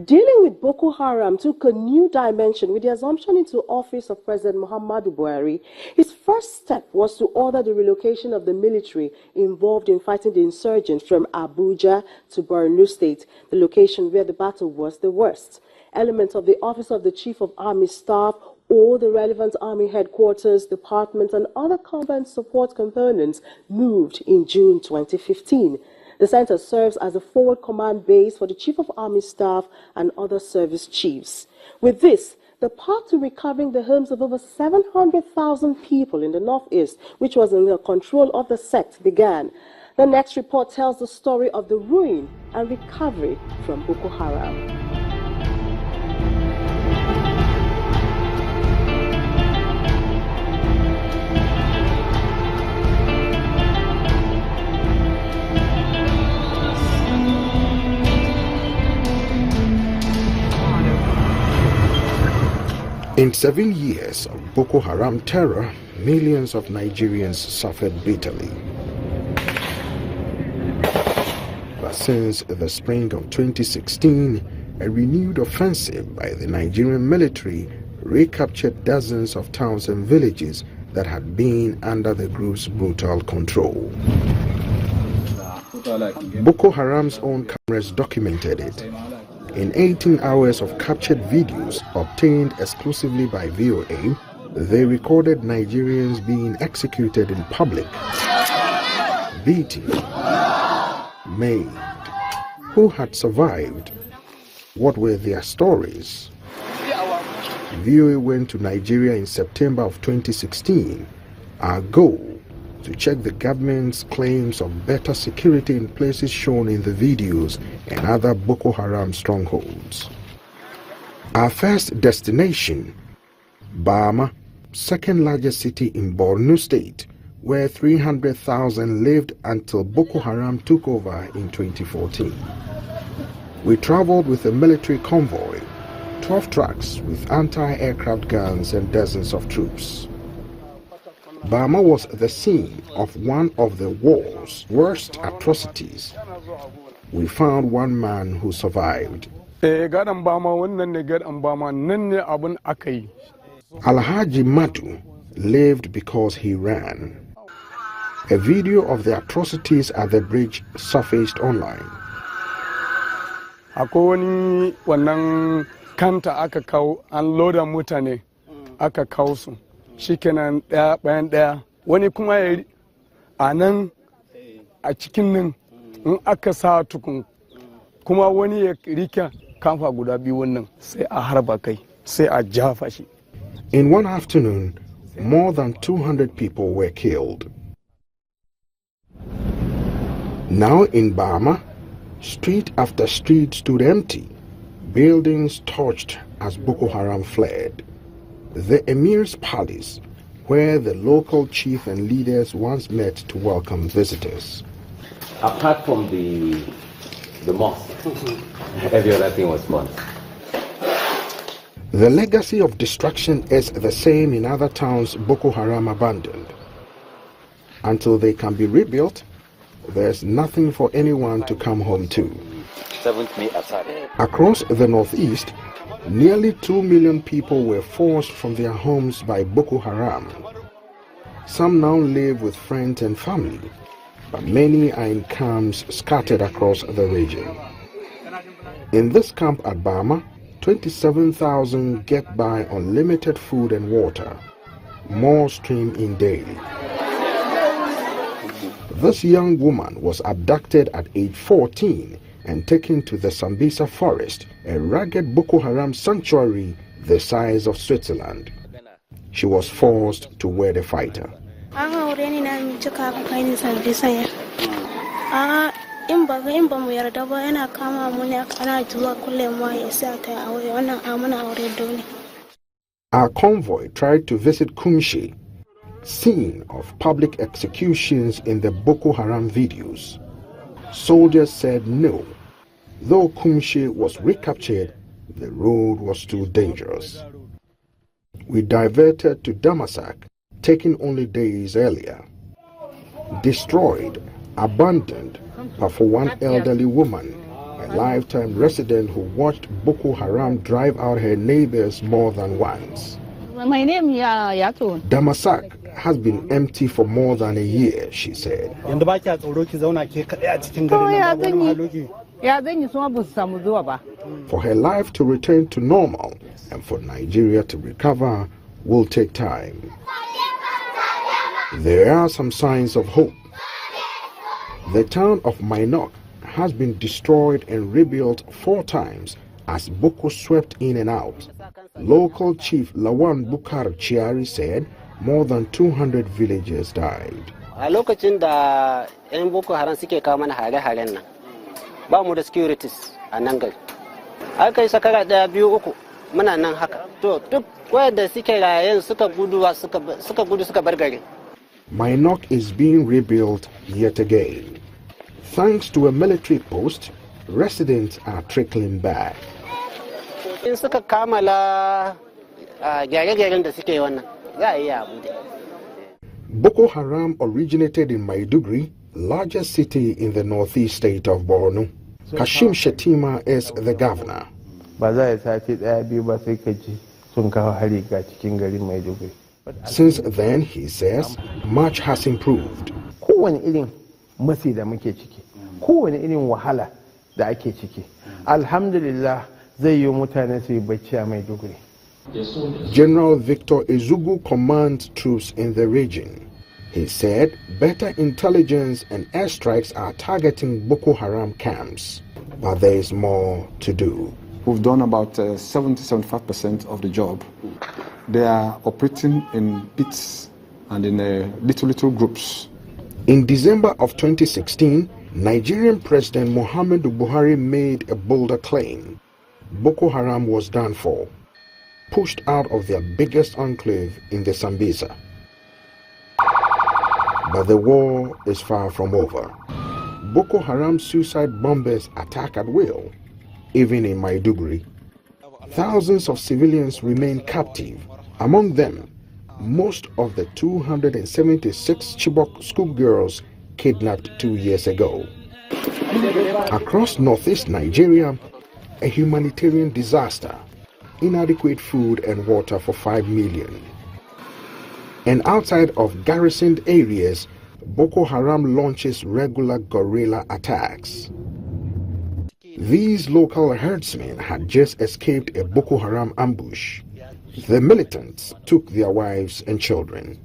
Dealing with Boko Haram took a new dimension with the assumption into office of President Muhammadu Buhari. His first step was to order the relocation of the military involved in fighting the insurgents from Abuja to Borno State, the location where the battle was the worst. Elements of the Office of the Chief of Army Staff, all the relevant Army headquarters, departments, and other combat support components moved in June 2015. The center serves as a forward command base for the Chief of Army Staff and other service chiefs. With this, the path to recovering the homes of over 700,000 people in the northeast, which was in the control of the sect, began. The next report tells the story of the ruin and recovery from Boko Haram. In 7 years of Boko Haram terror, millions of Nigerians suffered bitterly. But since the spring of 2016, a renewed offensive by the Nigerian military recaptured dozens of towns and villages that had been under the group's brutal control. Boko Haram's own cameras documented it. In 18 hours of captured videos obtained exclusively by VOA, they recorded Nigerians being executed in public, beaten, maimed. Who had survived? What were their stories? VOA went to Nigeria in September of 2016. Our goal: to check the government's claims of better security in places shown in the videos and other Boko Haram strongholds. Our first destination, Bama, second largest city in Borno State, where 300,000 lived until Boko Haram took over in 2014. We traveled with a military convoy, 12 trucks with anti-aircraft guns and dozens of troops. Bama was the scene of one of the war's worst atrocities. We found one man who survived. Alhaji Madu lived because he ran. A video of the atrocities at the bridge surfaced online. Shikenan daya bayan daya wani kuma ya anan a cikin nan in aka sa tukun kuma wani ya rika kamfa guda biyu wannan sai a harba kai sai a jafa shi. In one afternoon, more than 200 people were killed. Now in Bama, street after street stood empty, buildings torched as Boko Haram fled. The Emir's palace, where the local chief and leaders once met to welcome visitors. Apart from the mosque, every other thing was burnt. The legacy of destruction is the same in other towns Boko Haram abandoned. Until they can be rebuilt, there's nothing for anyone to come home to. Across the northeast, nearly 2 million people were forced from their homes by Boko Haram. Some now live with friends and family, but many are in camps scattered across the region. In this camp at Bama, 27,000 get by on limited food and water. More stream in daily. This young woman was abducted at age 14 and taken to the Sambisa forest, a rugged Boko Haram sanctuary the size of Switzerland. She was forced to wed a fighter. Our convoy tried to visit Kumshi, scene of public executions in the Boko Haram videos. Soldiers said no. Though Kumshi was recaptured, the road was too dangerous. We diverted to Damasak, taken only days earlier. Destroyed, abandoned, but for one elderly woman, a a lifetime resident who watched Boko Haram drive out her neighbors more than once. My name is Damasak has been empty for more than a year, she said. For her life to return to normal and for Nigeria to recover will take time. There are some signs of hope. The town of Minok has been destroyed and rebuilt 4 times as Boko swept in and out. Local chief Lawan Bukar Chiari said more than 200 villagers died. A lokacin da 'yan Boko Haram suke kawo mana hare-haren nan, ba mu da securities a nan gari. Aka yi sakara 1, 2, 3 muna nan haka. To duk wayanda suke rayen suka gudu suka bar gari. Minok is being rebuilt yet again. Thanks to a military post, residents are trickling back. In suka kamala gyare-gyaren da suke wannan, za a yi abu da. Boko Haram originated in Maiduguri, largest city in the northeast state of Borno. Kashim Shetima is the governor. Since then, he says, much has improved. General Victor Ezugu commands troops in the region. He said better intelligence and airstrikes are targeting Boko Haram camps, but there is more to do. We've done about 70-75% of the job. They are operating in bits and in little groups. In December of 2016, Nigerian President Muhammadu Buhari made a bolder claim. Boko Haram was done for, pushed out of their biggest enclave in the Sambisa. But the war is far from over. Boko Haram suicide bombers attack at will, even in Maiduguri. Thousands of civilians remain captive. Among them, most of the 276 Chibok schoolgirls kidnapped 2 years ago. Across northeast Nigeria, a humanitarian disaster, inadequate food and water for 5 million. And outside of garrisoned areas, Boko Haram launches regular guerrilla attacks. These local herdsmen had just escaped a Boko Haram ambush. The militants took their wives and children.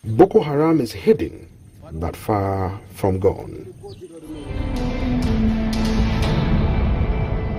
Boko Haram is hidden, but far from gone.